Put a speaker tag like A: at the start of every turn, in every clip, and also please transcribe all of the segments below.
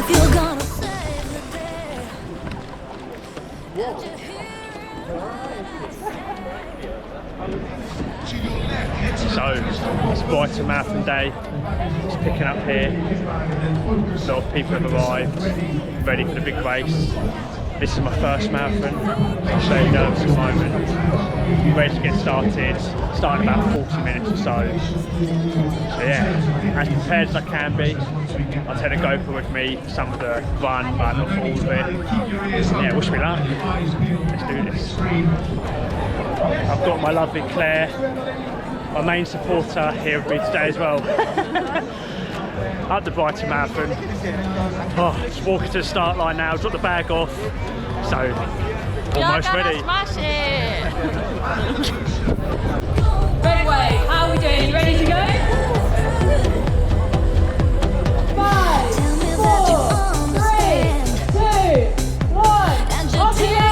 A: you're gonna save the day.
B: So, it's Brighton Marathon Day, just picking up here. A lot of people have arrived, ready for the big race. This is my first marathon, I'm very nervous at the moment. Ready to get started, starting about 40 minutes or so. So yeah, as prepared as I can be. I'll take a GoPro with me for some of the run, but not for all of it. Yeah, wish me luck. Let's do this. I've got my lovely Claire, my main supporter, here with me today as well. Up the Brighton Marathon. Oh, just walking to the start line now, drop the bag off. So, almost ready.
C: Smash it! Redway, how are we doing? You ready to go? 5, 4, 3, 2, 1. Off you go!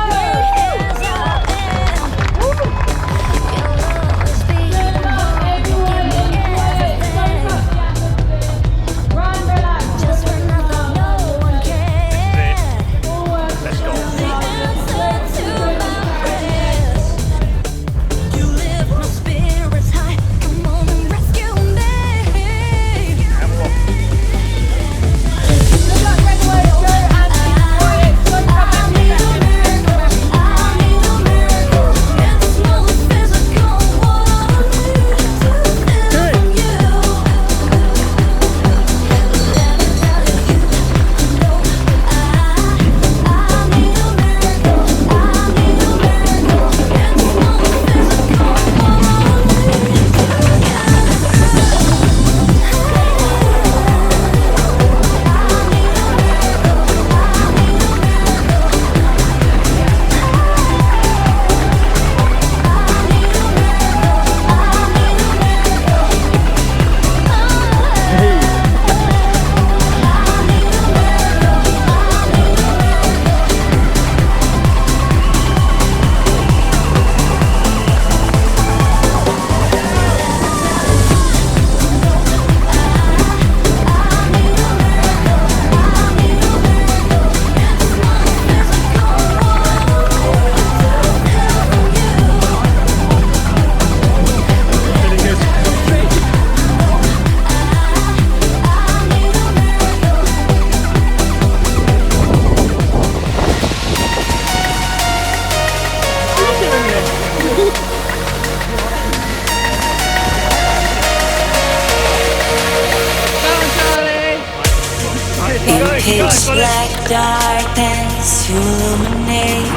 D: Pitch black darkness you illuminate.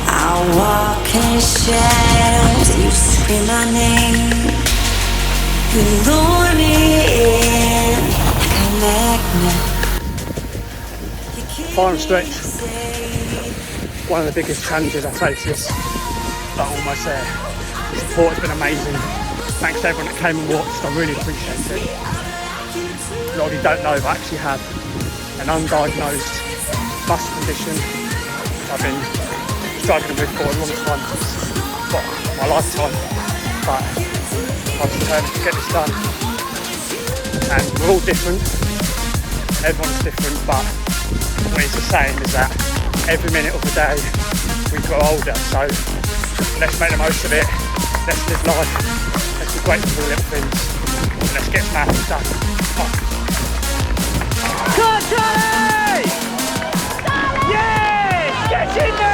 D: I walk in shadows, you scream my name. You lure me in like a magnet.
B: Final stretch. One of the biggest challenges I face this, but almost there. The support has been amazing. Thanks to everyone that came and watched, I really appreciate it. A lot of you don't know, but I actually have an undiagnosed muscle condition I've been struggling with for a long time, well, my lifetime, but I was determined to get this done. And we're all different, everyone's different, but what it's the same is that every minute of the day we grow older, so let's make the most of it, let's live life, let's be grateful for the little things, and let's get some marathon done. Come on, Charlie! Yes! Get in there!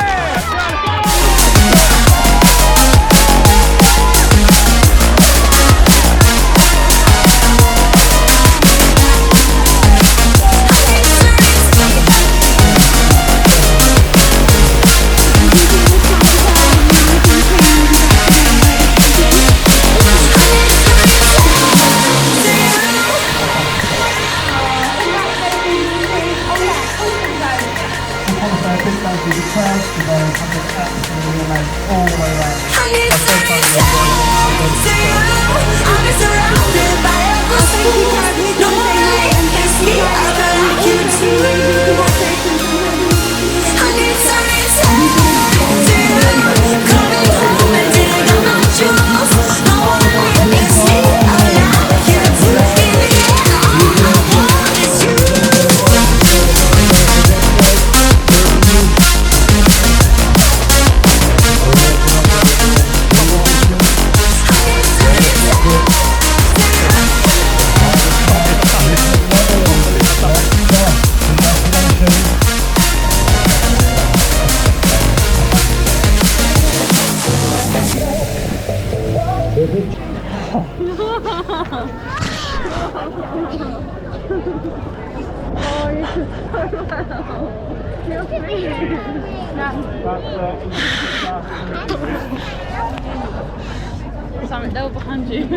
C: Something there behind you.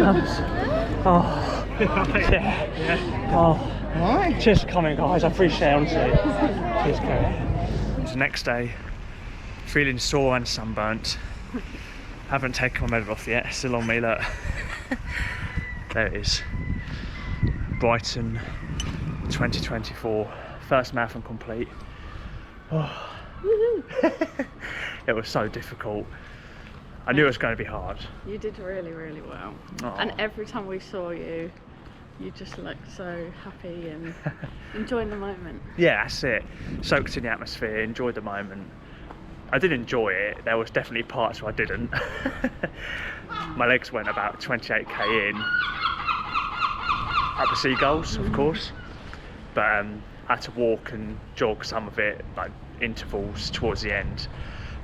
B: Oh, yeah. Oh, cheers for coming, guys. I appreciate it, honestly. Cheers, Kerry. It's the next day, feeling sore and sunburnt. Haven't taken my medal off yet. Still on me, look. There it is. Brighton 2024. First marathon complete. Oh. It was so difficult. I knew it was going to be hard.
C: You did really, really well.
B: Oh.
C: And every time we saw you, you just looked so happy and enjoying the moment.
B: Yeah, that's it. Soaked in the atmosphere, enjoyed the moment. I did enjoy it. There was definitely parts where I didn't. My legs went about 28k in. Up the seagulls, of course. But I had to walk and jog some of it, like intervals towards the end.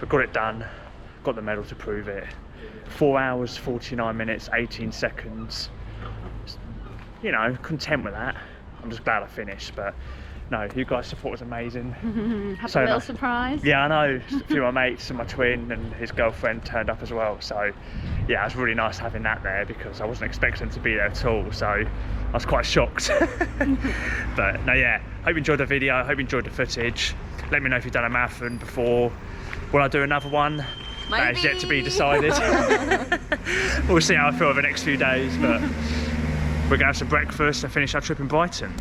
B: But got it done. Got the medal to prove it. 4 hours, 49 minutes, 18 seconds. You know, content with that. I'm just glad I finished, but no, you guys' support was amazing.
C: Have
B: So
C: a little
B: nice.
C: surprise.
B: Yeah, I know. A few of my mates and my twin and his girlfriend turned up as well. So yeah, it was really nice having that there because I wasn't expecting to be there at all. So I was quite shocked. But no, yeah, hope you enjoyed the video. Hope you enjoyed the footage. Let me know if you've done a marathon before. Will I do another one? That is yet to be decided. We'll see how I feel over the next few days, but we're going to have some breakfast and finish our trip in Brighton.